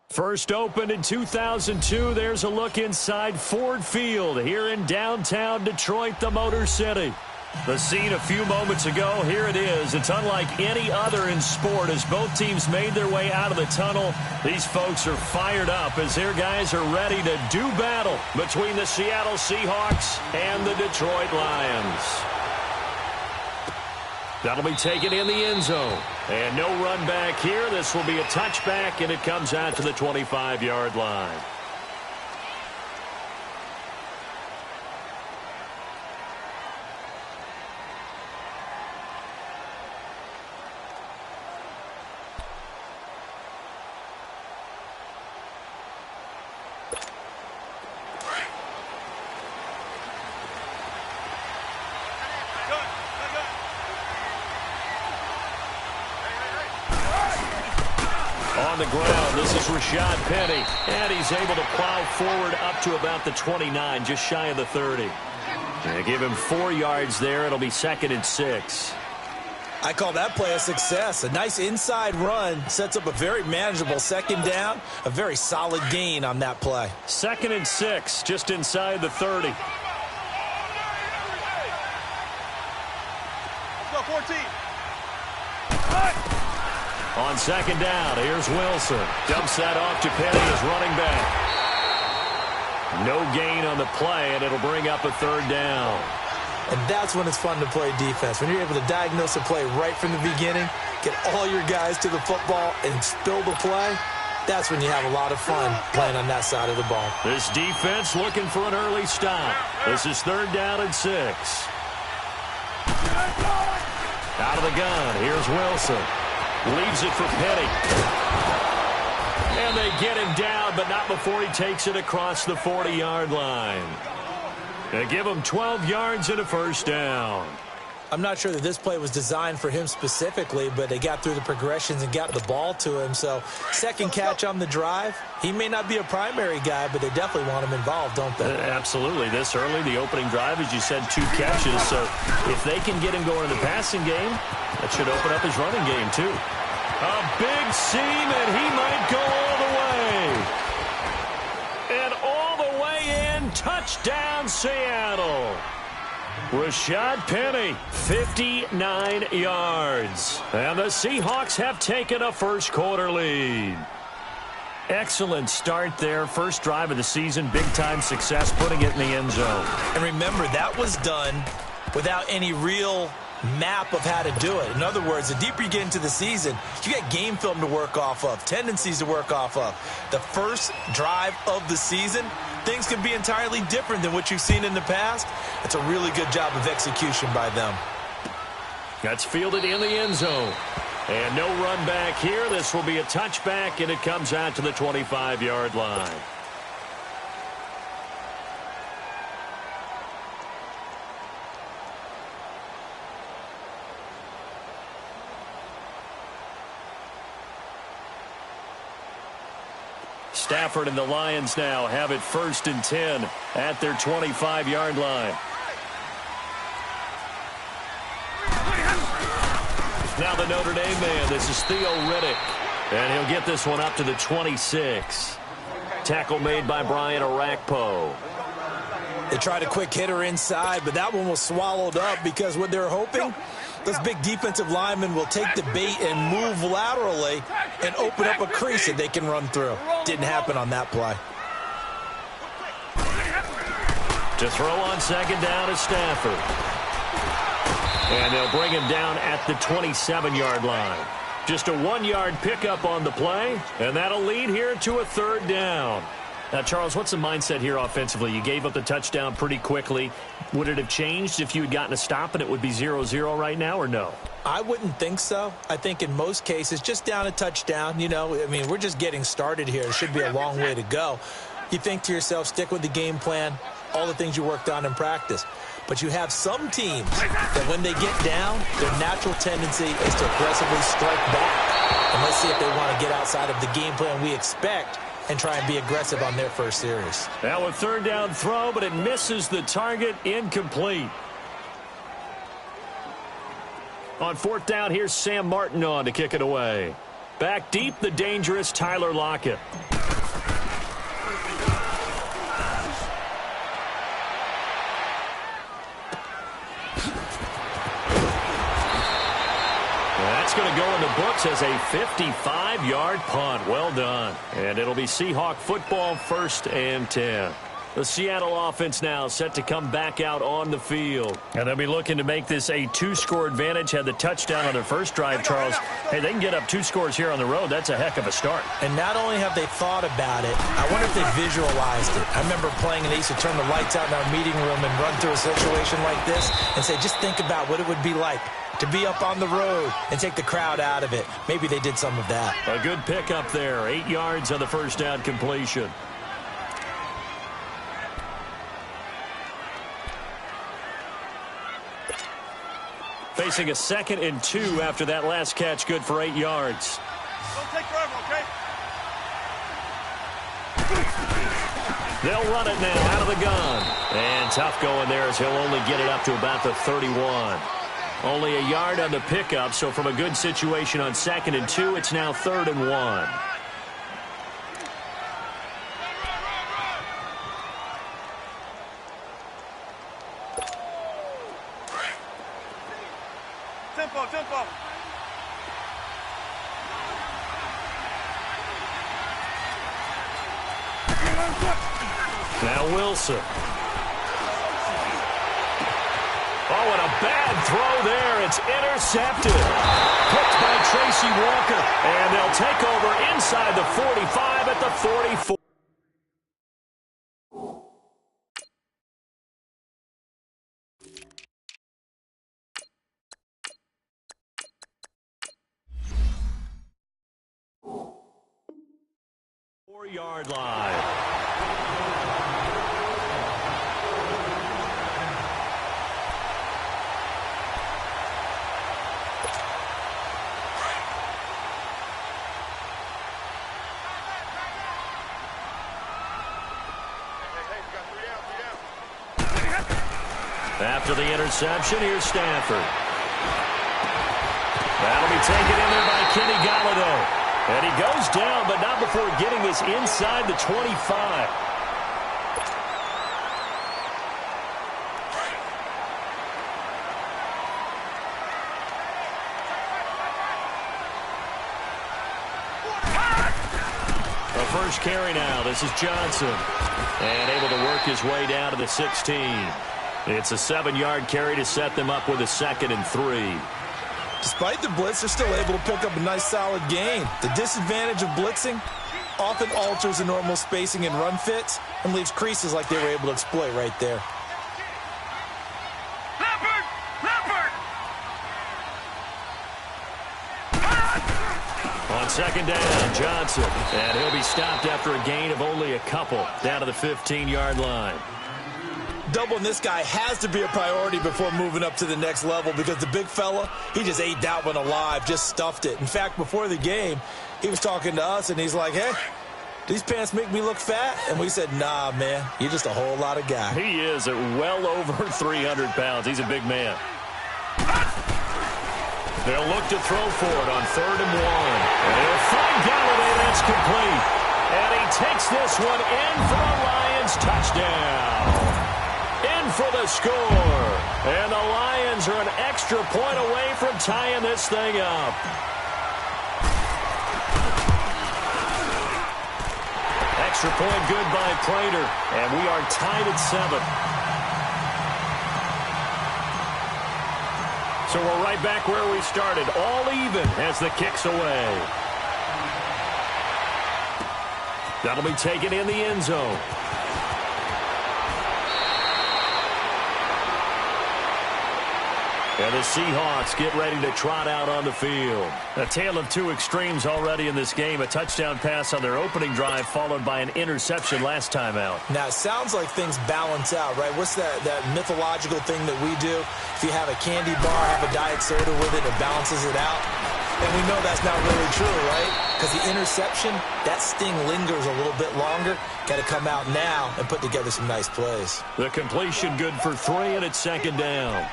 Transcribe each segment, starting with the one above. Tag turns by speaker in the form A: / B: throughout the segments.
A: First opened in 2002, there's a look inside Ford Field here in downtown Detroit, the Motor City. The scene a few moments ago, here it is. It's unlike any other in sport as both teams made their way out of the tunnel. These folks are fired up as their guys are ready to do battle between the Seattle Seahawks and the Detroit Lions. That'll be taken in the end zone. And no run back here. This will be a touchback, and it comes out to the 25-yard line. On the ground, this is Rashad Penny, and he's able to plow forward up to about the 29, just shy of the 30. They give him 4 yards there. It'll be 2nd and 6.
B: I call that play a success. A nice inside run sets up a very manageable 2nd down, a very solid gain on that play.
A: 2nd and 6, just inside the 30.
C: Let's go, 14.
A: On 2nd down, here's Wilson. Dumps that off to Penny as running back. No gain on the play, and it'll bring up a 3rd down.
B: And that's when it's fun to play defense. When you're able to diagnose a play right from the beginning, get all your guys to the football, and spill the play, that's when you have a lot of fun playing on that side of the ball.
A: This defense looking for an early stop. This is 3rd down and 6. Out of the gun, here's Wilson. Leaves it for Penny. And they get him down, but not before he takes it across the 40-yard line. They give him 12 yards and a 1st down.
B: I'm not sure that this play was designed for him specifically, but they got through the progressions and got the ball to him. So 2nd catch on the drive. He may not be a primary guy, but they definitely want him involved, don't they?
A: Absolutely. This early, the opening drive, as you said, 2 catches. So if they can get him going in the passing game, that should open up his running game, too. A big seam, and he might go all the way. And all the way in, touchdown, Seattle. Rashad Penny, 59 yards. And the Seahawks have taken a first-quarter lead. Excellent start there. First drive of the season, big-time success, putting it in the end zone.
B: And remember, that was done without any real map of how to do it. In other words, the deeper you get into the season, you got game film to work off of, tendencies to work off of. The first drive of the season, things can be entirely different than what you've seen in the past. It's a really good job of execution by them.
A: That's fielded in the end zone. And no run back here. This will be a touchback, and it comes out to the 25-yard line. Stafford and the Lions now have it 1st and 10 at their 25-yard line. Now the Notre Dame man, this is Theo Riddick. And he'll get this one up to the 26. Tackle made by Brian Orakpo.
B: They tried a quick hitter inside, but that one was swallowed up because what they're hoping, those big defensive linemen will take the bait and move laterally and open up a crease that they can run through. Didn't happen on that play.
A: To throw on 2nd down is Stafford. And they'll bring him down at the 27-yard line. Just a 1-yard pickup on the play, and that'll lead here to a 3rd down. Now, Charles, what's the mindset here offensively? You gave up the touchdown pretty quickly. Would it have changed if you had gotten a stop and it would be 0-0 right now, or no?
B: I wouldn't think so. I think in most cases, just down a touchdown, you know, I mean, we're just getting started here. It should be a long way to go. You think to yourself, stick with the game plan, all the things you worked on in practice. But you have some teams that when they get down, their natural tendency is to aggressively strike back. And let's see if they want to get outside of the game plan we expect and try and be aggressive on their first series.
A: Now a 3rd down throw, but it misses the target, incomplete. On 4th down, here's Sam Martin on to kick it away. Back deep, the dangerous Tyler Lockett. books as a 55-yard punt. Well done. And it'll be Seahawk football, 1st and 10. The Seattle offense now set to come back out on the field. And they'll be looking to make this a 2-score advantage. Had the touchdown on their first drive, Charles. Hey, they can get up 2 scores here on the road. That's a heck of a start.
B: And not only have they thought about it, I wonder if they visualized it. I remember playing and they used to turn the lights out in our meeting room and run through a situation like this and say, just think about what it would be like to be up on the road and take the crowd out of it. Maybe they did some of that.
A: A good pickup there. 8 yards on the first down completion. Facing a 2nd and 2 after that last catch, good for 8 yards.
C: Don't take forever, okay?
A: They'll run it now out of the gun. And tough going there as he'll only get it up to about the 31. Only a yard on the pickup, so from a good situation on 2nd and 2, it's now 3rd and 1.
C: Tempo.
A: Now Wilson. Oh, and a bad throw there. It's intercepted. Picked by Tracy Walker. And they'll take over inside the 45 at the 44. Yard line. After the interception, here's Stafford. That'll be taken in there by Kenny Golladay. And he goes down, but not before getting this inside the 25. The first carry now. This is Johnson. And able to work his way down to the 16. It's a 7-yard carry to set them up with a 2nd and 3.
B: Despite the blitz, they're still able to pick up a nice, solid gain. The disadvantage of blitzing often alters the normal spacing and run fits and leaves creases like they were able to exploit right there.
A: On 2nd down, Johnson. And he'll be stopped after a gain of only a couple down to the 15-yard line.
B: Doubling this guy has to be a priority before moving up to the next level because the big fella, he just ate that one alive, just stuffed it. In fact, before the game, he was talking to us, and he's like, hey, these pants make me look fat? And we said, nah, man, you're just a whole lot of guy.
A: He is at well over 300 pounds. He's a big man. They'll look to throw for it on 3rd and 1. And he'll find Golladay. That's complete. And he takes this one in for a Lions touchdown. In for the score. And the Lions are an extra point away from tying this thing up. Extra point good by Prater. And we are tied at 7. So we're right back where we started. All even as the kick's away. That'll be taken in the end zone. And the Seahawks get ready to trot out on the field. A tale of two extremes already in this game. A touchdown pass on their opening drive followed by an interception last time out.
B: Now, it sounds like things balance out, right? What's that mythological thing that we do? If you have a candy bar, have a diet soda with it, it balances it out. And we know that's not really true, right? Because the interception, that sting lingers a little bit longer. Got to come out now and put together some nice plays.
A: The completion good for 3, and it's 2nd down.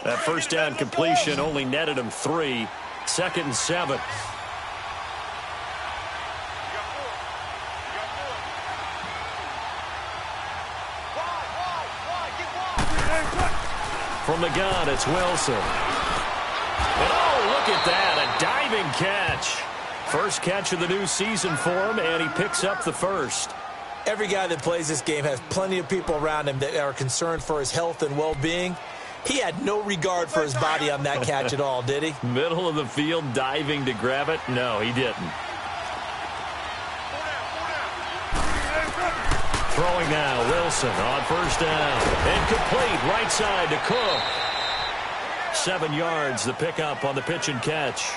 A: That first down completion only netted him 3. 2nd and 7. From the gun, it's Wilson. And oh, look at that, a diving catch. First catch of the new season for him, and he picks up the first.
B: Every guy that plays this game has plenty of people around him that are concerned for his health and well-being. He had no regard for his body on that catch at all, did he?
A: Middle of the field, diving to grab it? No, he didn't. Throwing now, Wilson on first down. And complete, right side to Cook. 7 yards, the pickup on the pitch and catch.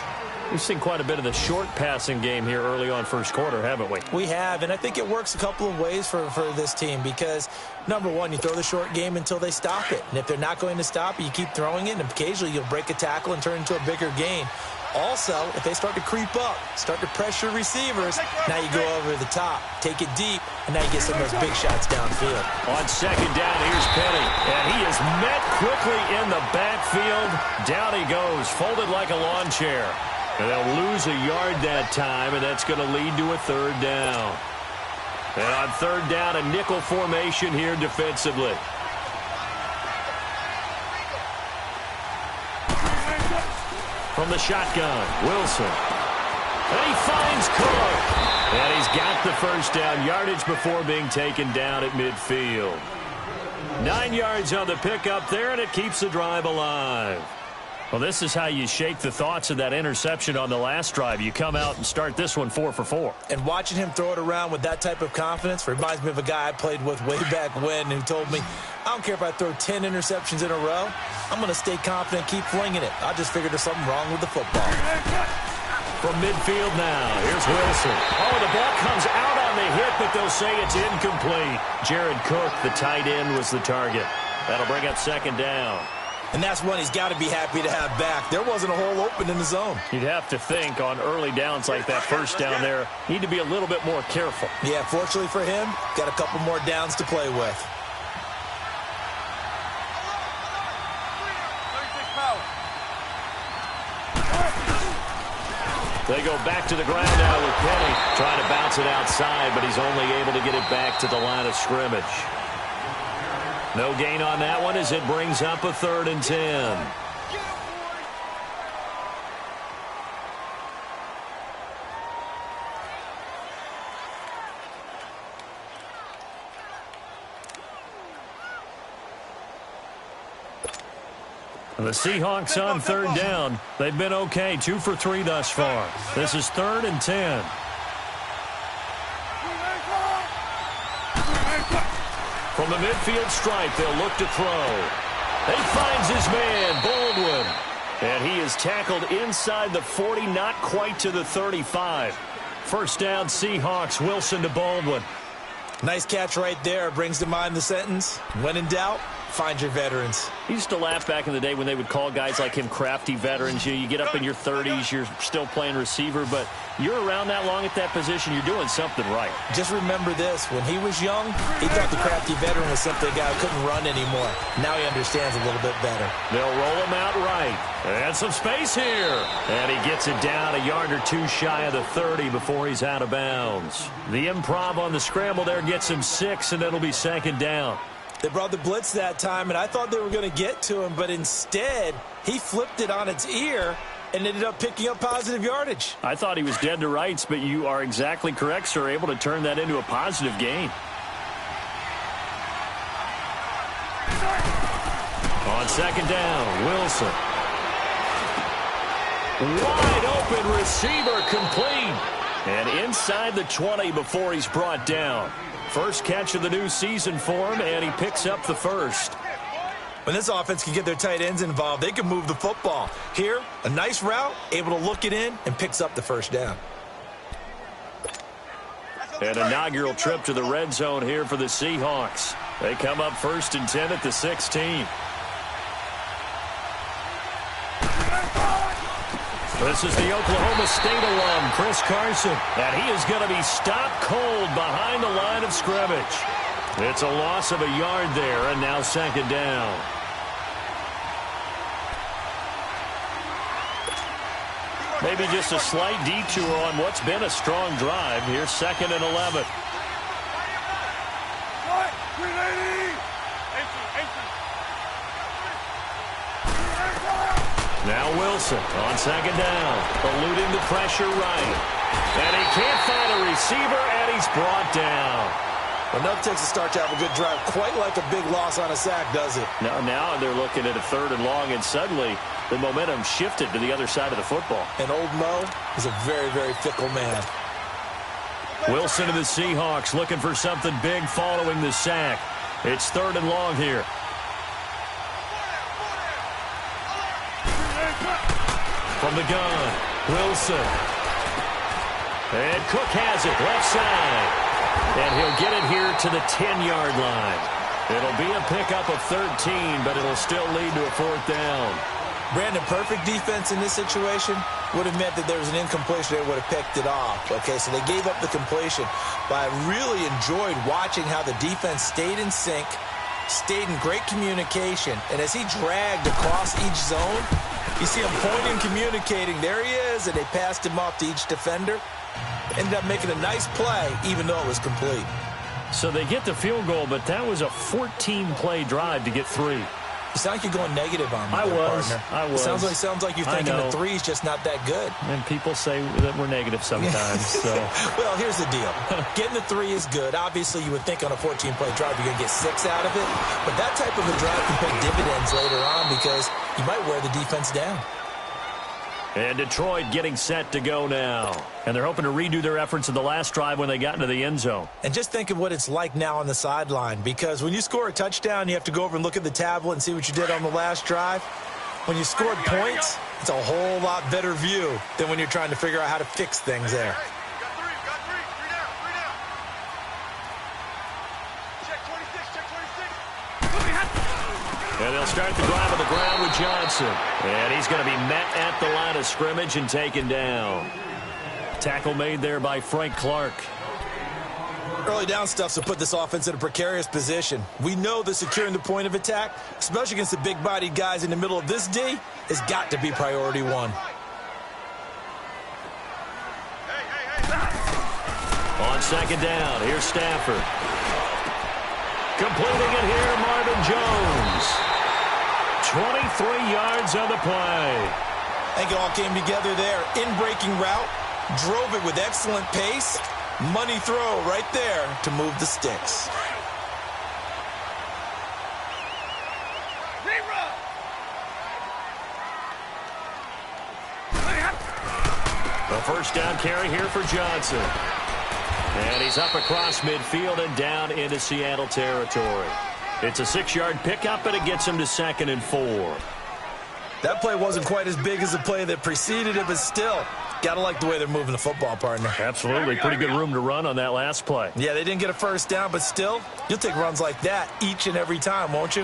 A: We've seen quite a bit of the short passing game here early on first quarter, haven't we?
B: We have, and I think it works a couple of ways for this team because, number one, you throw the short game until they stop it. And if they're not going to stop it, you keep throwing it, and occasionally you'll break a tackle and turn it into a bigger gain. Also, if they start to creep up, start to pressure receivers, now you go over the top, take it deep, and now you get some of those big shots downfield.
A: On second down, here's Penny, and he is met quickly in the backfield. Down he goes, folded like a lawn chair. And they'll lose a yard that time, and that's going to lead to a third down. And on third down, a nickel formation here defensively. From the shotgun, Wilson. And he finds Cook. And he's got the first down, yardage before being taken down at midfield. 9 yards on the pickup there, and it keeps the drive alive. Well, this is how you shake the thoughts of that interception on the last drive. You come out and start this one 4 for 4.
B: And watching him throw it around with that type of confidence reminds me of a guy I played with way back when who told me, I don't care if I throw 10 interceptions in a row. I'm going to stay confident, keep flinging it. I just figured there's something wrong with the football.
A: From midfield now, here's Wilson. Oh, the ball comes out on the hit, but they'll say it's incomplete. Jared Cook, the tight end, was the target. That'll bring up second down.
B: And that's one he's got to be happy to have back. There wasn't a hole open in the zone.
A: You'd have to think on early downs like that first down there, need to be a little bit more careful.
B: Yeah, fortunately for him, got a couple more downs to play with.
A: They go back to the ground now with Penny, trying to bounce it outside, but he's only able to get it back to the line of scrimmage. No gain on that one as it brings up a 3rd and 10. The Seahawks on 3rd down. They've been okay, 2 for 3 thus far. This is 3rd and 10. From the midfield stripe, they'll look to throw. He finds his man, Baldwin. And he is tackled inside the 40, not quite to the 35. First down, Seahawks, Wilson to Baldwin.
B: Nice catch right there. Brings to mind the sentence, when in doubt, find your veterans.
A: He used to laugh back in the day when they would call guys like him crafty veterans. You get up in your 30s, you're still playing receiver, but you're around that long at that position, you're doing something right.
B: Just remember this. When he was young, he thought the crafty veteran was simply a guy who couldn't run anymore. Now he understands a little bit better.
A: They'll roll him out right. And some space here. And he gets it down a yard or two shy of the 30 before he's out of bounds. The improv on the scramble there gets him 6, and it'll be second down.
B: They brought the blitz that time, and I thought they were going to get to him, but instead, he flipped it on its ear and ended up picking up positive yardage.
A: I thought he was dead to rights, but you are exactly correct, sir, able to turn that into a positive gain. On second down, Wilson. Wide open receiver complete. And inside the 20 before he's brought down. First catch of the new season for him, and he picks up the first.
B: When this offense can get their tight ends involved, they can move the football. Here, a nice route, able to look it in, and picks up the first down.
A: An inaugural trip to the red zone here for the Seahawks. They come up 1st and 10 at the 16. This is the Oklahoma State alum, Chris Carson, and he is going to be stopped cold behind the line of scrimmage. It's a loss of a yard there, and now second down. Maybe just a slight detour on what's been a strong drive. Here's 2nd and 11. Now Wilson on second down, eluding the pressure right. And he can't find a receiver, and he's brought down.
B: Enough takes to start to have a good drive. Quite like a big loss on a sack, does it?
A: Now they're looking at a 3rd and long, and suddenly the momentum shifted to the other side of the football.
B: And old Mo is a very, very fickle man.
A: Wilson and the Seahawks looking for something big following the sack. It's 3rd and long here. From the gun, Wilson. And Cook has it, left side. And he'll get it here to the 10-yard line. It'll be a pickup of 13, but it'll still lead to a 4th down.
B: Brandon, perfect defense in this situation would have meant that there was an incompletion. They would have picked it off. Okay, so they gave up the completion. But I really enjoyed watching how the defense stayed in sync, stayed in great communication, and as he dragged across each zone, you see him pointing, communicating. There he is, and they passed him off to each defender. Ended up making a nice play, even though it was complete.
A: So they get the field goal, but that was a 14-play drive to get 3.
B: You sound like you're going negative on me, partner.
A: I was.
B: It sounds like you're thinking the 3 is just not that good.
A: And people say that we're negative sometimes. So.
B: Well, here's the deal. Getting the 3 is good. Obviously, you would think on a 14-play drive you're going to get 6 out of it. But that type of a drive can pay dividends later on because you might wear the defense down.
A: And Detroit getting set to go now. And they're hoping to redo their efforts in the last drive when they got into the end zone.
B: And just think of what it's like now on the sideline, because when you score a touchdown, you have to go over and look at the tablet and see what you did on the last drive. When you scored points, it's a whole lot better view than when you're trying to figure out how to fix things there.
C: Got three down. Check 26.
A: And they'll start the drive on the ground with Johnson. And he's going to be met at the line of scrimmage and taken down. Tackle made there by Frank Clark.
B: Early down stuff to put this offense in a precarious position. We know that securing the point of attack, especially against the big-bodied guys in the middle of this D, has got to be priority 1.
A: On second down, here's Stafford. Completing it here to Marvin Jones. 23 yards on the play.
B: I think it all came together there. In-breaking route, drove it with excellent pace. Money throw right there to move the sticks.
A: The first down carry here for Johnson. And he's up across midfield and down into Seattle territory. It's a 6-yard pickup, and it gets him to 2nd and 4.
B: That play wasn't quite as big as the play that preceded it, but still, got to like the way they're moving the football, partner.
A: Absolutely. Pretty good room to run on that last play.
B: Yeah, they didn't get a first down, but still, you'll take runs like that each and every time, won't you?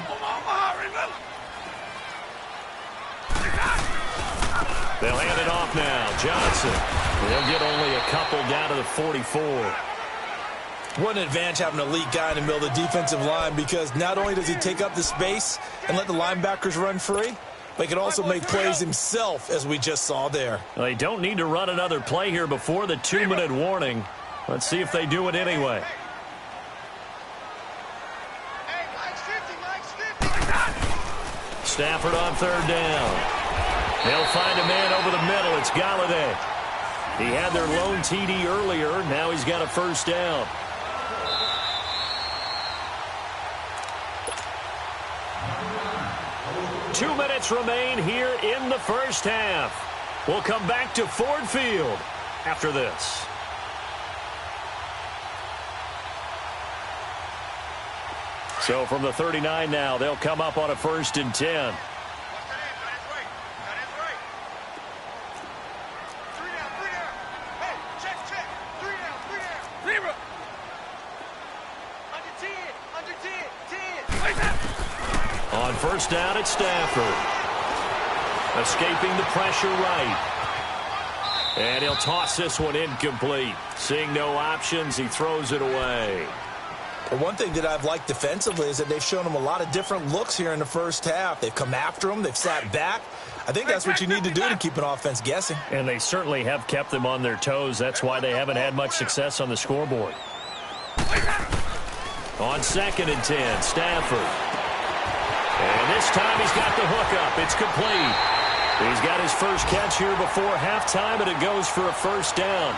A: They'll hand it off now. Johnson. They'll get only a couple down to the 44.
B: What an advantage having an elite guy in the middle of the defensive line, because not only does he take up the space and let the linebackers run free, but he can also make plays himself, as we just saw there.
A: Well, they don't need to run another play here before the 2-minute warning. Let's see if they do it anyway. Stafford on 3rd down. They'll find a man over the middle. It's Galladay. He had their lone TD earlier. Now he's got a first down. Two minutes remain here in the first half. We'll come back to Ford Field after this. So from the 39 now, they'll come up on a 1st and 10. On 1st down, it's Stafford. Escaping the pressure right. And he'll toss this one incomplete. Seeing no options, he throws it away.
B: Well, one thing that I've liked defensively is that they've shown him a lot of different looks here in the first half. They've come after him. They've sat back. I think that's what you need to do to keep an offense guessing.
A: And they certainly have kept them on their toes. That's why they haven't had much success on the scoreboard. On 2nd and 10, Stafford. And this time he's got the hookup. It's complete. He's got his first catch here before halftime, and it goes for a first down.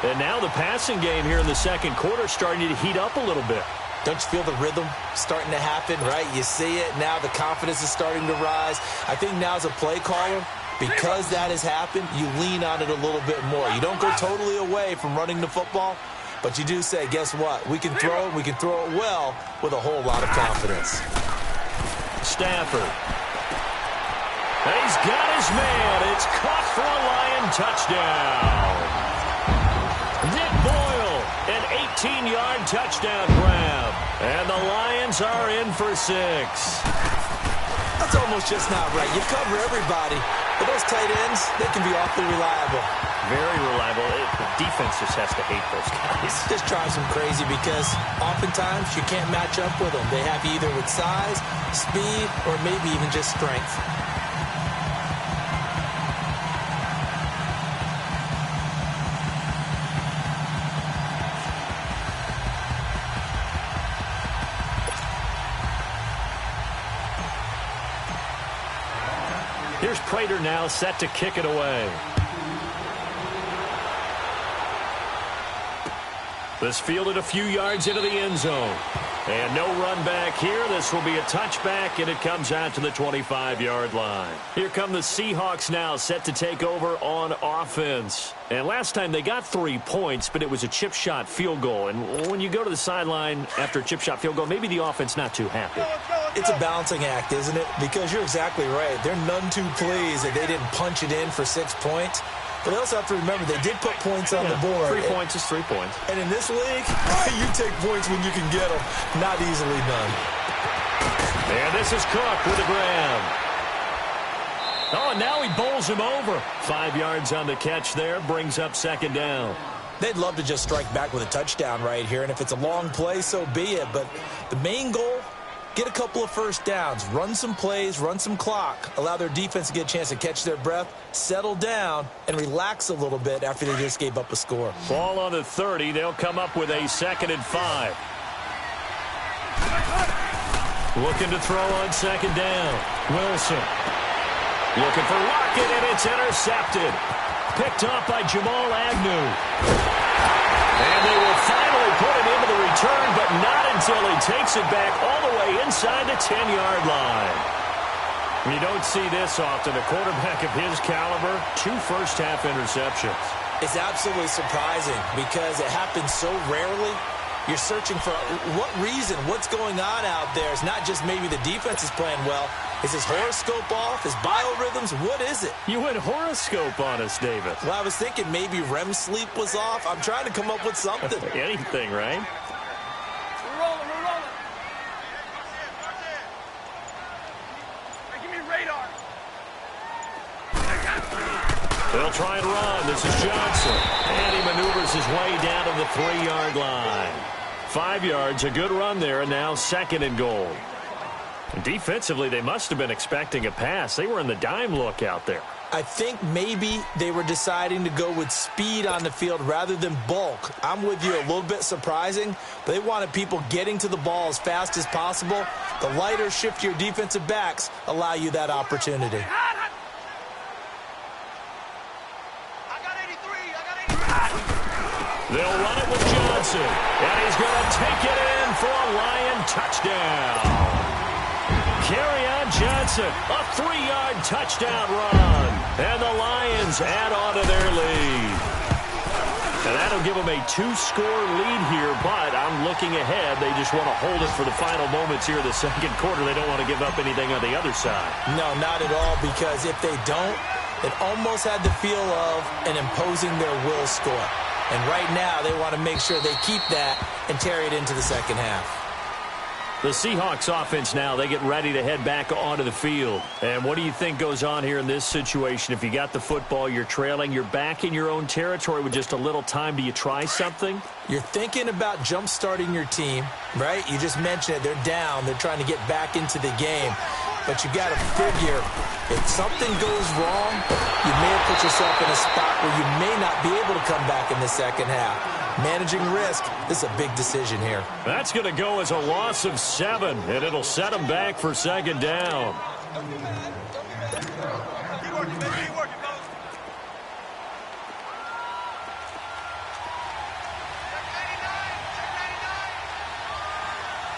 A: And now the passing game here in the second quarter starting to heat up a little bit.
B: Don't you feel the rhythm starting to happen, right? You see it. Now the confidence is starting to rise. I think now as a play caller, because that has happened, you lean on it a little bit more. You don't go totally away from running the football, but you do say, guess what? We can throw it. We can throw it well with a whole lot of confidence.
A: Stafford. He's got his man. It's caught for a Lion touchdown. Nick Boyle, an 18-yard touchdown grab. And the Lions are in for 6.
B: That's almost just not right. You cover everybody, but those tight ends, they can be awfully reliable.
A: Very reliable. The defense just has to hate those guys.
B: Just drives them crazy because oftentimes you can't match up with them. They have you either with size, speed, or maybe even just strength.
A: Here's Prater now set to kick it away. This fielded a few yards into the end zone. And no run back here. This will be a touchback, and it comes out to the 25-yard line. Here come the Seahawks now set to take over on offense. And last time they got 3 points, but it was a chip shot field goal. And when you go to the sideline after a chip shot field goal, maybe the offense not too happy.
B: It's a balancing act, isn't it? Because you're exactly right. They're none too pleased that they didn't punch it in for 6 points. But they also have to remember they did put points on the board.
A: 3 points is 3 points.
B: And in this league, you take points when you can get them. Not easily done.
A: And this is Cook with a grab. Oh, and now he bowls him over. 5 yards on the catch there. Brings up second down.
B: They'd love to just strike back with a touchdown right here. And if it's a long play, so be it. But the main goal, get a couple of first downs, run some plays, run some clock, allow their defense to get a chance to catch their breath, settle down, and relax a little bit after they just gave up a score.
A: Ball on the 30. They'll come up with a 2nd and 5. Looking to throw on second down. Wilson. Looking for Lockett, and it's intercepted. Picked off by Jamal Agnew. And they will finally put it into the return, but not until he takes it back all the way inside the 10-yard line. You don't see this often. A quarterback of his caliber, 2 first-half interceptions.
B: It's absolutely surprising because it happens so rarely. You're searching for what reason, what's going on out there. It's not just maybe the defense is playing well. Is his horoscope off? His biorhythms? What is it?
A: You went horoscope on us, David.
B: Well, I was thinking maybe REM sleep was off. I'm trying to come up with something.
A: Anything, right?
C: We're rolling. Hey, give me radar.
A: They'll try and run. This is Johnson. And he maneuvers his way down to the 3-yard line. 5 yards, a good run there, and now 2nd and goal. And defensively, they must have been expecting a pass. They were in the dime look out there.
B: I think maybe they were deciding to go with speed on the field rather than bulk. I'm with you, a little bit surprising, but they wanted people getting to the ball as fast as possible. The lighter, shiftier defensive backs allow you that opportunity.
A: They'll run it with Johnson, and he's going to take it in for a Lion touchdown. Kerryon Johnson, a 3-yard touchdown run, and the Lions add on to their lead. And that'll give them a 2-score lead here, but I'm looking ahead. They just want to hold it for the final moments here of the second quarter. They don't want to give up anything on the other side.
B: No, not at all, because if they don't, it almost had the feel of an imposing their will score. And right now, they want to make sure they keep that and carry it into the second half.
A: The Seahawks offense now, they get ready to head back onto the field. And what do you think goes on here in this situation? If you got the football, you're trailing, you're back in your own territory with just a little time. Do you try something?
B: You're thinking about jump-starting your team, right? You just mentioned it. They're down. They're trying to get back into the game. But you got to figure, if something goes wrong, you may have put yourself in a spot where you may not be able to come back in the second half. Managing risk, this is a big decision here.
A: That's going to go as a loss of 7, and it'll set them back for second down.
C: working, baby. Keep working, fellas. Check 99. Check 99.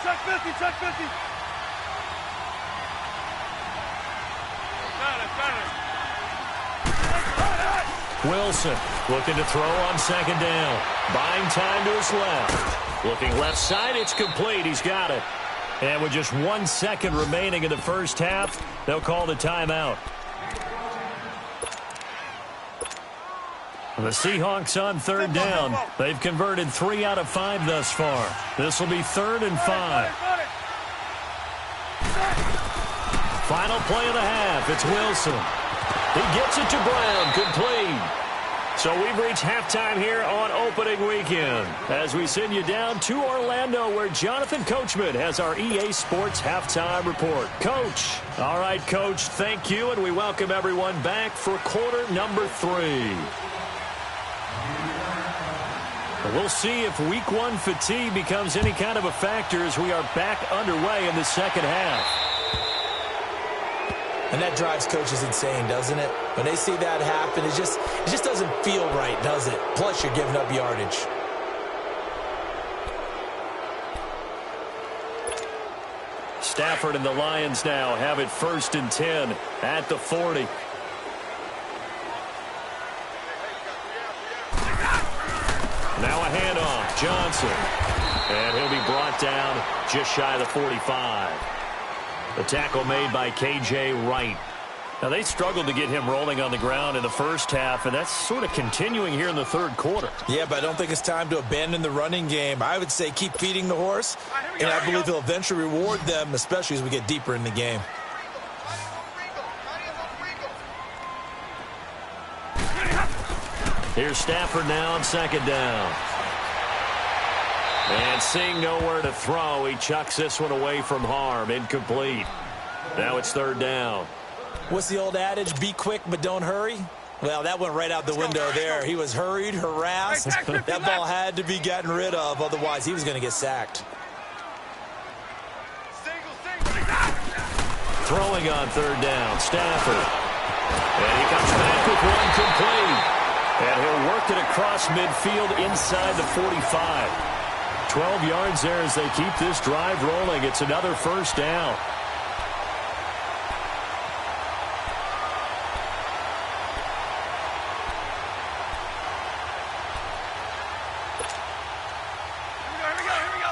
C: Check 50. Check 50. Got it. Got it.
A: Wilson looking to throw on second down. Buying time to his left. Looking left side, it's complete. He's got it. And with just 1 second remaining in the first half, they'll call the timeout. The Seahawks on third down. They've converted 3 out of 5 thus far. This will be 3rd and 5. Final play of the half. It's Wilson. He gets it to Brown, complete. So we've reached halftime here on opening weekend as we send you down to Orlando where Jonathan Coachman has our EA Sports halftime report. Coach. All right, Coach, thank you, and we welcome everyone back for quarter number 3. We'll see if week 1 fatigue becomes any kind of a factor as we are back underway in the second half.
B: And that drives coaches insane, doesn't it? When they see that happen, it just doesn't feel right, does it? Plus, you're giving up yardage.
A: Stafford and the Lions now have it 1st and 10 at the 40. Now a handoff, Johnson. And he'll be brought down just shy of the 45. The tackle made by K.J. Wright. Now, they struggled to get him rolling on the ground in the first half, and that's sort of continuing here in the third quarter.
B: Yeah, but I don't think it's time to abandon the running game. I would say keep feeding the horse, and I believe he'll eventually reward them, especially as we get deeper in the game.
A: Here's Stafford now on second down. And seeing nowhere to throw, he chucks this one away from harm. Incomplete. Now it's 3rd down.
B: What's the old adage? Be quick, but don't hurry? Well, that went right out the window there. He was hurried, harassed. That ball had to be gotten rid of, otherwise he was going to get sacked.
A: Throwing on 3rd down, Stafford. And he comes back with one complete. And he'll work it across midfield inside the 45. 12 yards there as they keep this drive rolling. It's another 1st down.
C: Here we go.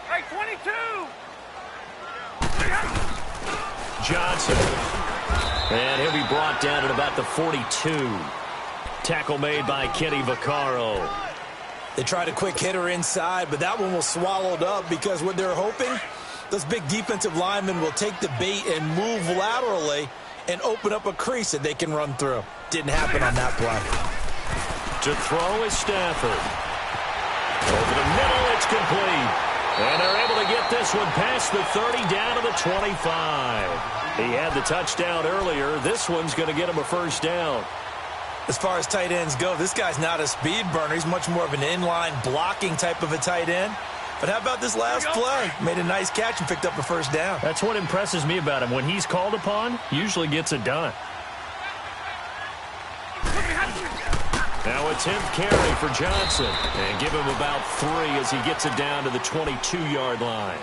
C: Hey, 22.
A: Johnson. And he'll be brought down at about the 42. Tackle made by Kenny Vaccaro.
B: They tried a quick hitter inside, but that one was swallowed up because what they're hoping, those big defensive linemen will take the bait and move laterally and open up a crease that they can run through. Didn't happen on that play.
A: To throw is Stafford. Over the middle, it's complete. And they're able to get this one past the 30 down to the 25. He had the touchdown earlier. This one's going to get him a 1st down.
B: As far as tight ends go, this guy's not a speed burner. He's much more of an inline blocking type of a tight end. But how about this last play? Made a nice catch and picked up a 1st down.
A: That's what impresses me about him. When he's called upon, usually gets it done. Now a 10th carry for Johnson. And give him about 3 as he gets it down to the 22-yard line.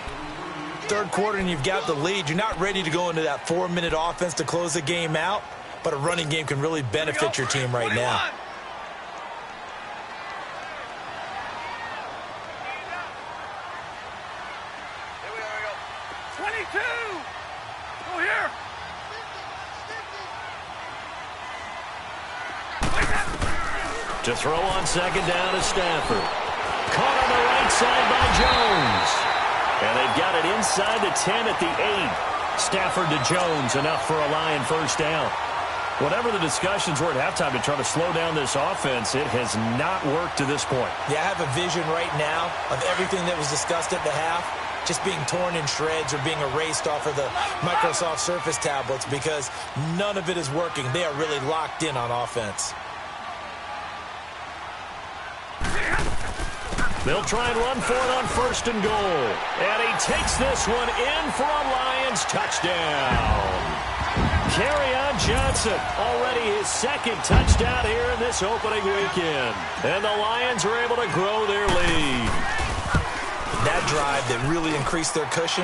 B: Third quarter and you've got the lead. You're not ready to go into that 4-minute offense to close the game out, but a running game can really benefit your team right now.
C: Here we go. 22. Go here.
A: To throw on second down is Stafford. Caught on the right side by Jones. And they've got it inside the 10 at the 8. Stafford to Jones, enough for a Lion 1st down. Whatever the discussions were at halftime to try to slow down this offense, it has not worked to this point.
B: Yeah, I have a vision right now of everything that was discussed at the half just being torn in shreds or being erased off of the Microsoft Surface tablets because none of it is working. They are really locked in on offense.
A: They'll try and run for it on 1st and goal. And he takes this one in for a Lions touchdown. Kerryon Johnson, already his 2nd touchdown here in this opening weekend. And the Lions are able to grow their lead.
B: That drive that really increased their cushion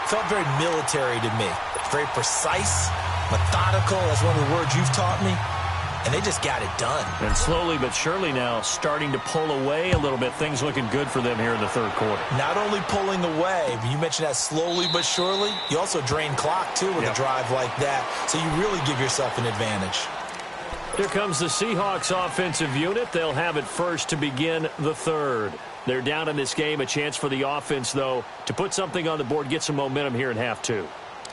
B: felt very military to me. Very precise, methodical. That's one of the words you've taught me. And they just got it done.
A: And slowly but surely now starting to pull away a little bit. Things looking good for them here in the 3rd quarter.
B: Not only pulling away, but you mentioned that slowly but surely. You also drain clock, too, with a drive like that. So you really give yourself an advantage.
A: Here comes the Seahawks offensive unit. They'll have it first to begin the 3rd. They're down in this game. A chance for the offense, though, to put something on the board, get some momentum here in half 2.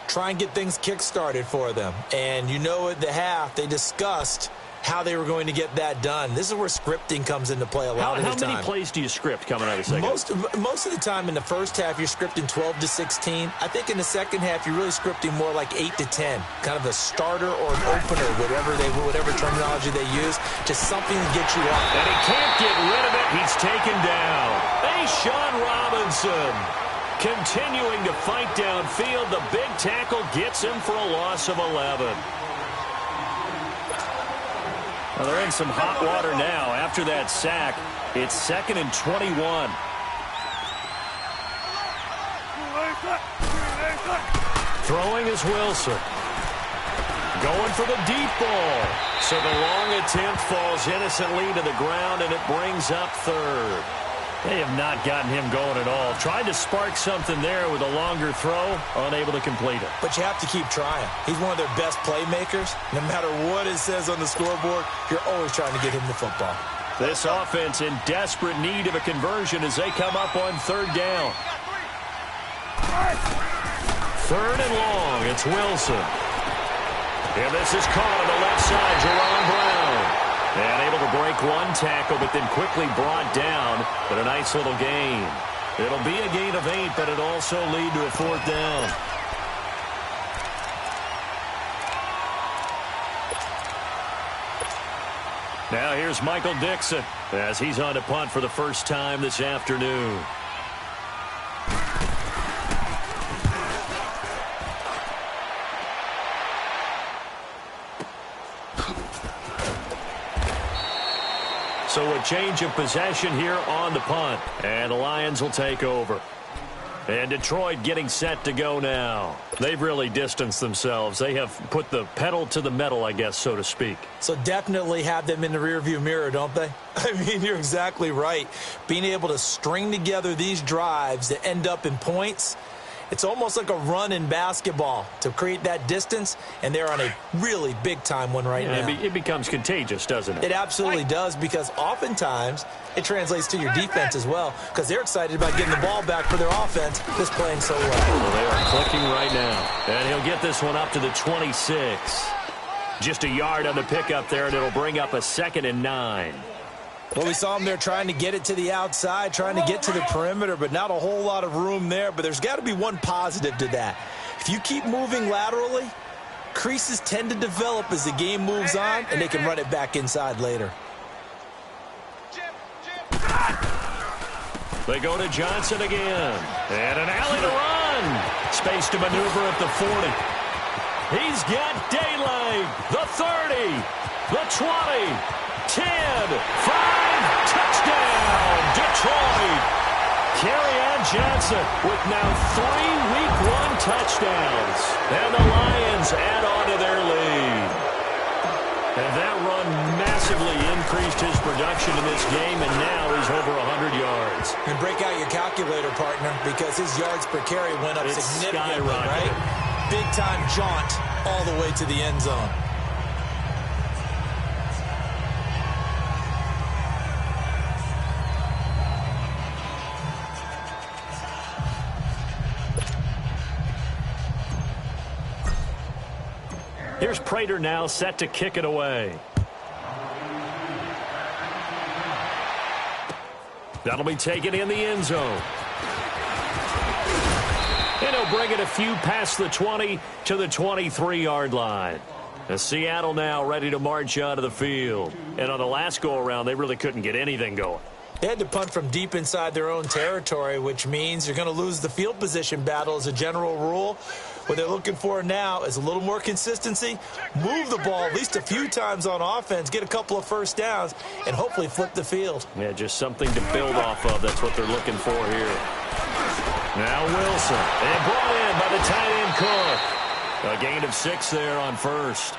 B: Try and get things kick-started for them. And you know at the half, they discussed how they were going to get that done. This is where scripting comes into play a lot of the time.
A: How many plays do you script coming out of the second?
B: Most of the time in the first half, you're scripting 12 to 16. I think in the second half, you're really scripting more like 8 to 10. Kind of a starter or an opener, whatever terminology they use. Just something to get you off.
A: And he can't get rid of it. He's taken down. Sean Robinson continuing to fight downfield. The big tackle gets him for a loss of 11. Well, they're in some hot water now. After that sack, it's 2nd and 21. Throwing is Wilson. Going for the deep ball. So the long attempt falls innocently to the ground, and it brings up 3rd. They have not gotten him going at all. Tried to spark something there with a longer throw, unable to complete it.
B: But you have to keep trying. He's one of their best playmakers. No matter what it says on the scoreboard, you're always trying to get him the football.
A: This offense in desperate need of a conversion as they come up on 3rd down. 3rd and long, it's Wilson. And this is caught on the left side, Jerron Brown. And able to break one tackle, but then quickly brought down. But a nice little gain. It'll be a gain of 8, but it'll also lead to a 4th down. Now here's Michael Dixon as he's on to punt for the first time this afternoon. So a change of possession here on the punt. And the Lions will take over. And Detroit getting set to go now. They've really distanced themselves. They have put the pedal to the metal, I guess, so to speak.
B: So definitely have them in the rearview mirror, don't they? I mean, you're exactly right. Being able to string together these drives that end up in points, it's almost like a run in basketball to create that distance, and they're on a really big-time one right now.
A: It becomes contagious, doesn't it?
B: It absolutely does, because oftentimes it translates to your defense as well, because they're excited about getting the ball back for their offense that's playing so well.
A: Well, they are clicking right now. And he'll get this one up to the 26. Just a yard on the pickup there, and it'll bring up a 2nd and 9.
B: Well, we saw him there trying to get it to the outside, trying to get to the perimeter, but not a whole lot of room there. But there's got to be one positive to that. If you keep moving laterally, creases tend to develop as the game moves on, and they can run it back inside later.
A: They go to Johnson again. And an alley to run. Space to maneuver at the 40. He's got daylight. The 30. The 20. 10, 5, touchdown, Detroit. Kerryon Johnson with now 3 Week 1 touchdowns. And the Lions add on to their lead. And that run massively increased his production in this game, and now he's over 100 yards.
B: And break out your calculator, partner, because his yards per carry went up significantly, right? Big-time jaunt all the way to the end zone.
A: Here's Prater now set to kick it away. That'll be taken in the end zone. And he'll bring it a few past the 20 to the 23-yard line. As Seattle now ready to march out of the field. And on the last go-around, they really couldn't get anything going.
B: They had to punt from deep inside their own territory, which means you're going to lose the field position battle as a general rule. What they're looking for now is a little more consistency, move the ball at least a few times on offense, get a couple of first downs, and hopefully flip the field.
A: Yeah, just something to build off of. That's what they're looking for here. Now Wilson, and brought in by the tight end Cook. A gain of 6 there on first.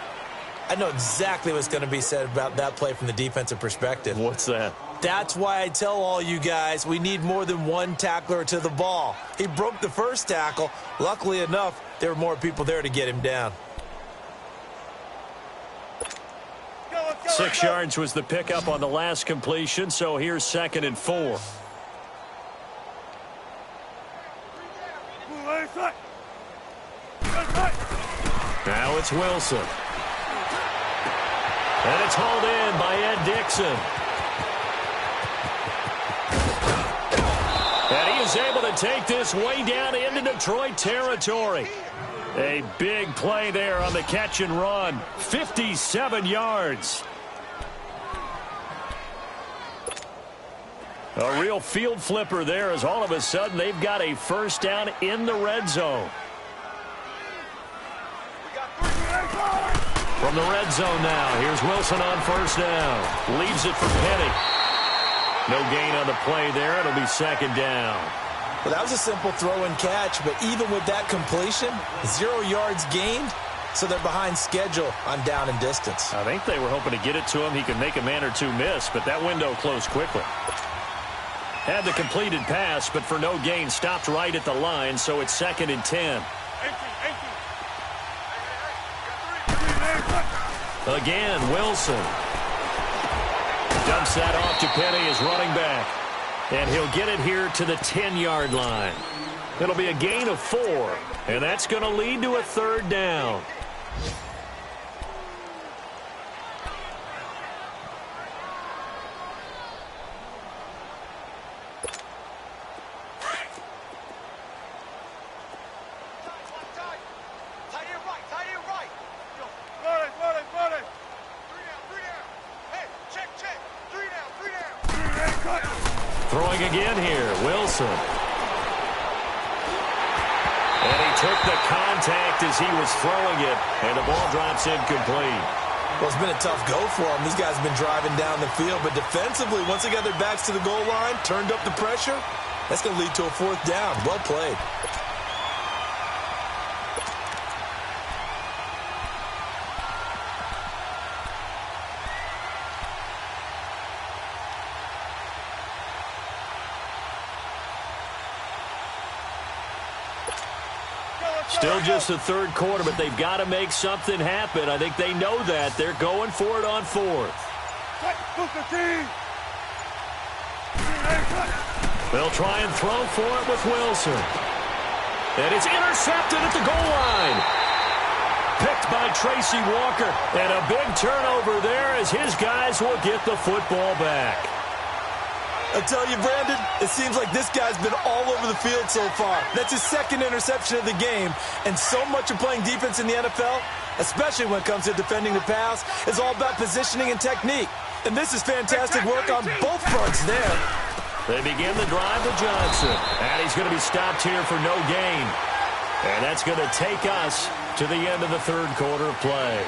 B: I know exactly what's going to be said about that play from the defensive perspective.
A: What's that?
B: That's why I tell all you guys we need more than one tackler to the ball. He broke the first tackle. Luckily enough, there were more people there to get him down.
A: 6 yards was the pickup on the last completion, so here's 2nd and 4. Now it's Wilson. And it's hauled in by Ed Dixon. And he is able to take this way down into Detroit territory. A big play there on the catch and run. 57 yards. A real field flipper there as all of a sudden they've got a first down in the red zone. From the red zone now, here's Wilson on first down. Leaves it for Penny. No gain on the play there. It'll be 2nd down.
B: Well, that was a simple throw and catch, but even with that completion, 0 yards gained, so they're behind schedule on down and distance.
A: I think they were hoping to get it to him. He could make a man or two miss, but that window closed quickly. Had the completed pass, but for no gain, stopped right at the line, so it's 2nd and 10. Again, Wilson. Dumps that off to Penny as running back. And he'll get it here to the 10-yard line. It'll be a gain of 4, and that's going to lead to a 3rd down. Throwing again here, Wilson. And he took the contact as he was throwing it, and the ball drops incomplete.
B: Well, it's been a tough go for them. These guys have been driving down the field, but defensively, once they got their backs to the goal line, turned up the pressure, that's going to lead to a 4th down. Well played.
A: Still just the 3rd quarter, but they've got to make something happen. I think they know that. They're going for it on 4th. They'll try and throw for it with Wilson. And it's intercepted at the goal line. Picked by Tracy Walker. And a big turnover there as his guys will get the football back.
B: I tell you, Brandon, it seems like this guy's been all over the field so far. That's his 2nd interception of the game. And so much of playing defense in the NFL, especially when it comes to defending the pass, is all about positioning and technique. And this is fantastic work on both fronts there.
A: They begin the drive to Johnson. And he's going to be stopped here for no gain. And that's going to take us to the end of the 3rd quarter of play.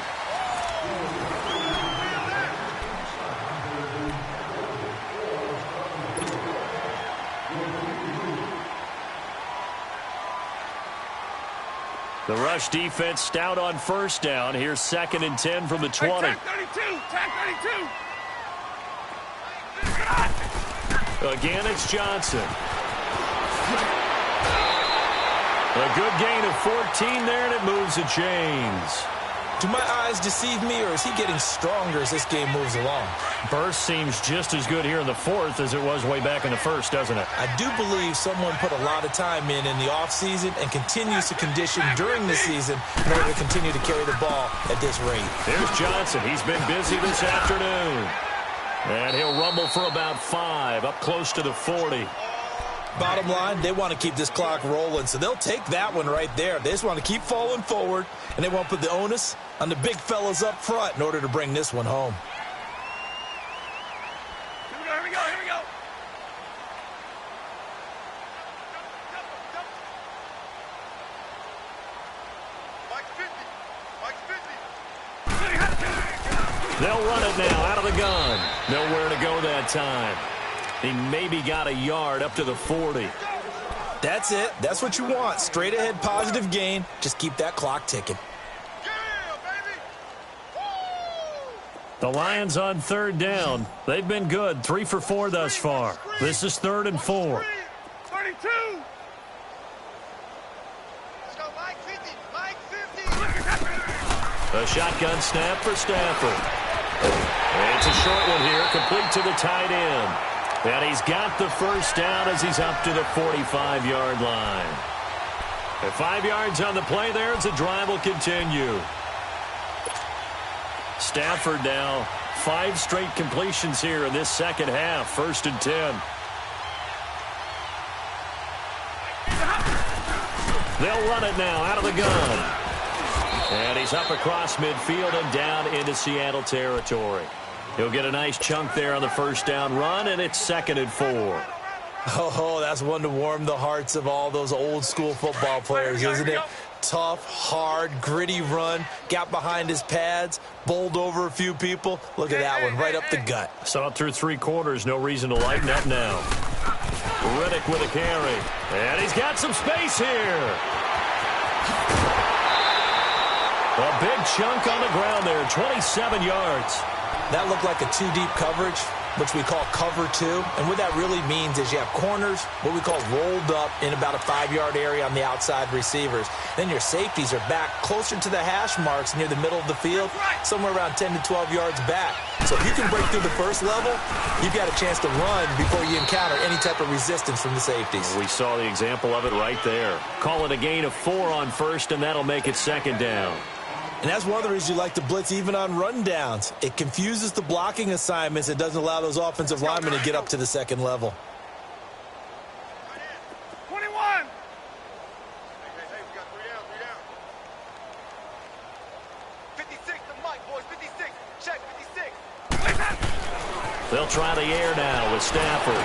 A: The rush defense stout on first down. Here's 2nd and 10 from the 20.
C: Tag 32. Tag 32.
A: Again, it's Johnson. A good gain of 14 there, and it moves the chains.
B: Do my eyes deceive me, or is he getting stronger as this game moves along?
A: Burst seems just as good here in the 4th as it was way back in the 1st, doesn't it?
B: I do believe someone put a lot of time in the offseason and continues to condition during the season in order to continue to carry the ball at this rate.
A: Here's Johnson. He's been busy this afternoon. And he'll rumble for about 5, up close to the 40.
B: Bottom line, they want to keep this clock rolling, so they'll take that one right there. They just want to keep falling forward, and they won't put the onus on the big fellas up front in order to bring this one home.
C: Here we go.
A: They'll run it now out of the gun. Nowhere to go that time. He maybe got a yard up to the 40.
B: That's it. That's what you want. Straight ahead positive gain. Just keep that clock ticking.
A: The Lions on third down. They've been good. 3 for 4 thus far. This is 3rd and 4.
C: 32. Let's go, Mike 50. Mike 50.
A: A shotgun snap for Stafford. It's a short one here, complete to the tight end. And he's got the first down as he's up to the 45-yard line. At 5 yards on the play there, as the drive will continue. Stafford now, 5 straight completions here in this second half, 1st and 10. They'll run it now out of the gun. And he's up across midfield and down into Seattle territory. He'll get a nice chunk there on the first down run, and it's 2nd and 4.
B: Oh, that's one to warm the hearts of all those old school football players, isn't it? Tough, hard, gritty run, got behind his pads, bowled over a few people. Look at that one, right up the gut.
A: Saw it through 3 quarters, no reason to lighten up now. Riddick with a carry, and he's got some space here. A big chunk on the ground there, 27 yards.
B: That looked like a 2-deep coverage, which we call cover 2. And what that really means is you have corners, what we call rolled up in about a 5-yard area on the outside receivers. Then your safeties are back closer to the hash marks near the middle of the field, somewhere around 10 to 12 yards back. So if you can break through the first level, you've got a chance to run before you encounter any type of resistance from the safeties.
A: We saw the example of it right there. Call it a gain of 4 on first, and that'll make it 2nd down.
B: And that's one of the reasons you like to blitz even on rundowns. It confuses the blocking assignments. It doesn't allow those offensive linemen to get up to the second level.
C: 21. Hey, we got 3 down. 56 to Mike, boys. 56. Check, 56.
A: They'll try the air now with Stafford.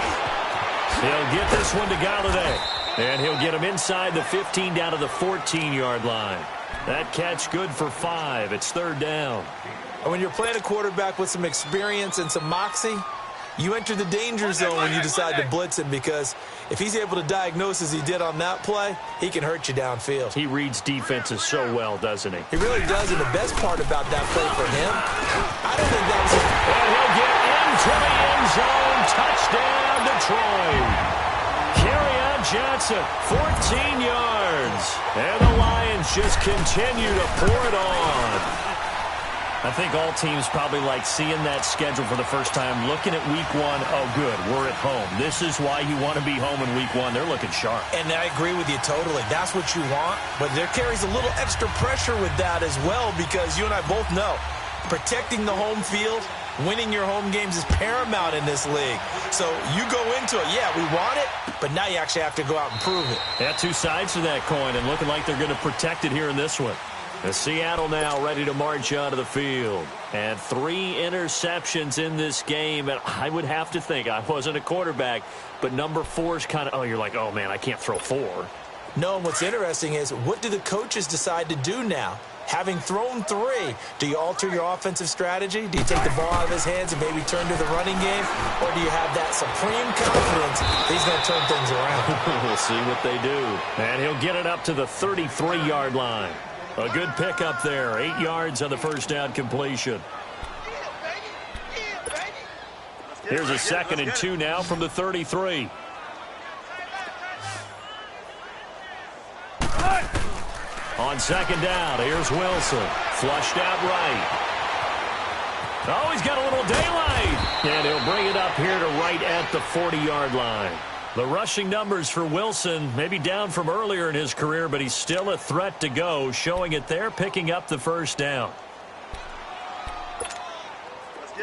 A: He'll get this one to Galladay. And he'll get him inside the 15 down to the 14-yard line. That catch good for 5. It's 3rd down.
B: And when you're playing a quarterback with some experience and some moxie, you enter the danger zone when you decide to blitz him, because if he's able to diagnose as he did on that play, he can hurt you downfield.
A: He reads defenses so well, doesn't he?
B: He really does, and the best part about that play for him, I don't think that was a...
A: And he'll get into the end zone. Touchdown, Detroit. Kerryon Johnson, 14 yards. And the Lions just continue to pour it on. I think all teams probably like seeing that schedule for the first time, looking at week 1. Oh, good, we're at home. This is why you want to be home in week 1. They're looking sharp.
B: And I agree with you totally. That's what you want. But there carries a little extra pressure with that as well, because you and I both know protecting the home field, winning your home games is paramount in this league. So you go into it, yeah, we want it, but now you actually have to go out and prove it.
A: Yeah, 2 sides to that coin, and looking like they're going to protect it here in this one. The Seattle now ready to march onto the field. And 3 interceptions in this game. And I would have to think, I wasn't a quarterback, but number 4 is kind of, oh, you're like, oh, man, I can't throw 4.
B: No, and what's interesting is, what do the coaches decide to do now? Having thrown 3, do you alter your offensive strategy? Do you take the ball out of his hands and maybe turn to the running game? Or do you have that supreme confidence that he's going to turn things around?
A: We'll see what they do. And he'll get it up to the 33-yard line. A good pickup there. 8 yards on the first down completion. Here's a 2nd and 2 now from the 33. On 2nd down, here's Wilson. Flushed out right. Oh, he's got a little daylight. And he'll bring it up here to right at the 40-yard line. The rushing numbers for Wilson maybe down from earlier in his career, but he's still a threat to go, showing it there, picking up the first down.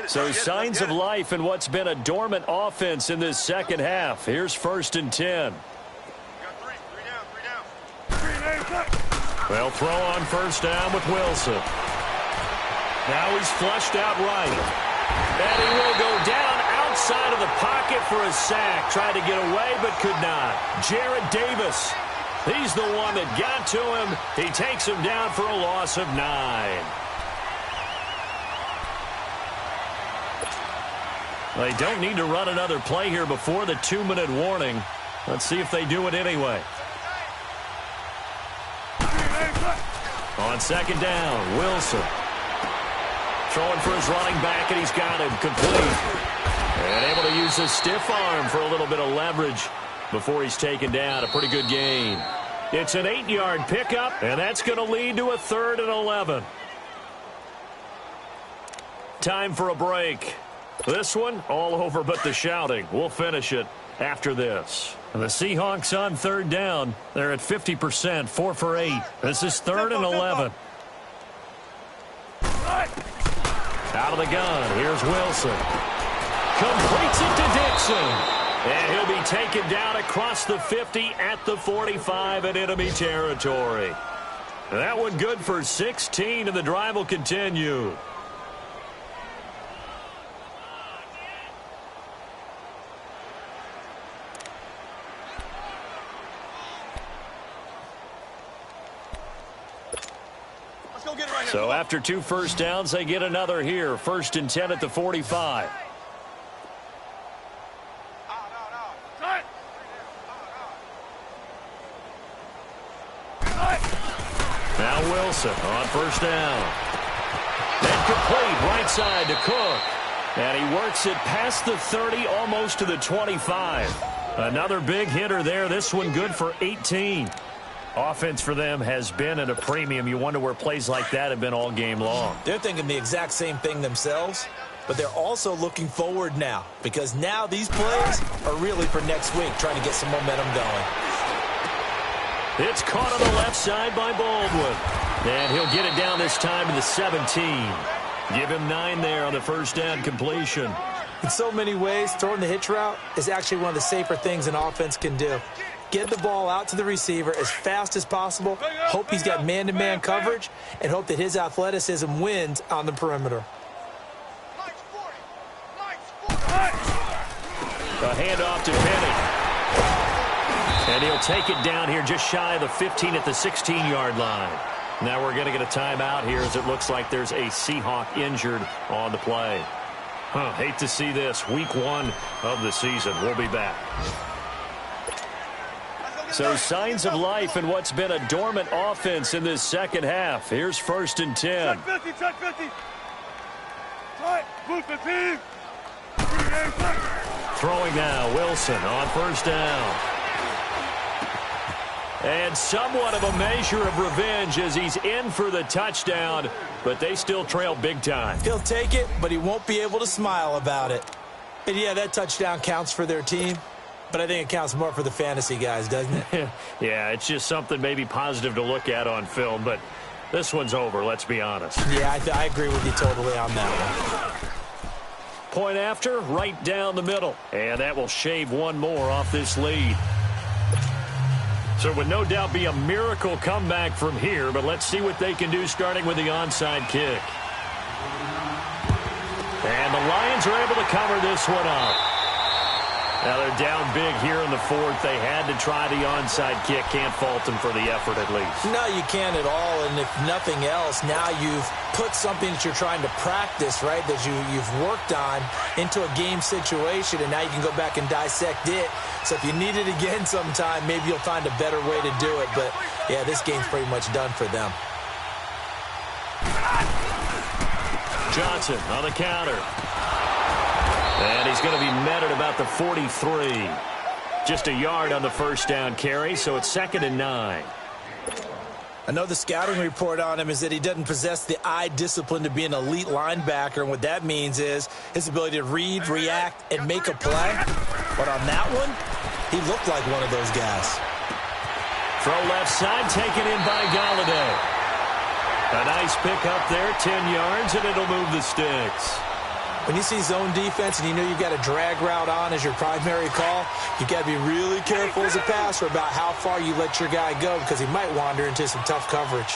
A: So signs of life in what's been a dormant offense in this second half. Here's 1st and 10. They'll throw on first down with Wilson. Now he's flushed out right. And he will go down outside of the pocket for a sack. Tried to get away, but could not. Jared Davis, he's the one that got to him. He takes him down for a loss of 9. They don't need to run another play here before the 2-minute warning. Let's see if they do it anyway. On second down, Wilson. Throwing for his running back, and he's got him complete. And able to use his stiff arm for a little bit of leverage before he's taken down. A pretty good gain. It's an 8-yard pickup, and that's going to lead to a 3rd and 11. Time for a break. This one, all over but the shouting. We'll finish it after this. And the Seahawks on 3rd down. They're at 50%, 4 for 8. This is 3rd and 11. Out of the gun, here's Wilson. Completes it to Dixon. And he'll be taken down across the 50 at the 45 in enemy territory. That one good for 16, and the drive will continue. So after 2 first downs, they get another here. 1st and 10 at the 45. Now Wilson on 1st down. Then complete right side to Cook. And he works it past the 30, almost to the 25. Another big hitter there. This one good for 18. Offense for them has been at a premium. You wonder where plays like that have been all game long.
B: They're thinking the exact same thing themselves, but they're also looking forward now, because now these plays are really for next week, trying to get some momentum going.
A: It's caught on the left side by Baldwin. And he'll get it down this time to the 17. Give him 9 there on the 1st down completion.
B: In so many ways, throwing the hitch route is actually one of the safer things an offense can do. Get the ball out to the receiver as fast as possible, hope he's got man-to-man coverage, and hope that his athleticism wins on the perimeter.
A: A handoff to Penny. And he'll take it down here just shy of the 15 at the 16-yard line. Now we're going to get a timeout here as it looks like there's a Seahawk injured on the play. Hate to see this. Week 1 of the season. We'll be back. So signs of life in what's been a dormant offense in this second half. Here's 1st and 10. Throwing now, Wilson on 1st down. And somewhat of a measure of revenge as he's in for the touchdown, but they still trail big time.
B: He'll take it, but he won't be able to smile about it. And yeah, that touchdown counts for their team. But I think it counts more for the fantasy guys, doesn't it?
A: Yeah, it's just something maybe positive to look at on film, but this one's over, let's be honest.
B: Yeah, I agree with you totally on that one.
A: Point after, right down the middle. And that will shave one more off this lead. So it would no doubt be a miracle comeback from here, but let's see what they can do starting with the onside kick. And the Lions are able to cover this one up. Now they're down big here in the 4th. They had to try the onside kick. Can't fault them for the effort at least.
B: No, you can't at all. And if nothing else, now you've put something that you're trying to practice, right, that you've worked on into a game situation, and now you can go back and dissect it. So if you need it again sometime, maybe you'll find a better way to do it. But, yeah, this game's pretty much done for them.
A: Johnson on the counter. And he's going to be met at about the 43. Just a yard on the 1st down carry, so it's 2nd and 9.
B: I know the scouting report on him is that he doesn't possess the eye discipline to be an elite linebacker, and what that means is his ability to read, react, and make a play. But on that one, he looked like one of those guys.
A: Throw left side, taken in by Galladay. A nice pick up there, 10 yards, and it'll move the sticks.
B: When you see zone defense and you know you've got a drag route on as your primary call, you've got to be really careful as a passer about how far you let your guy go, because he might wander into some tough coverage.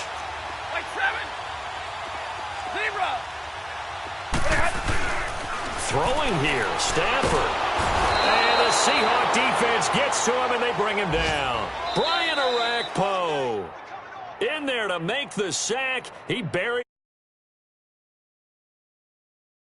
A: Throwing here, Stafford. And the Seahawk defense gets to him and they bring him down. Brian Arakpo in there to make the sack. He buried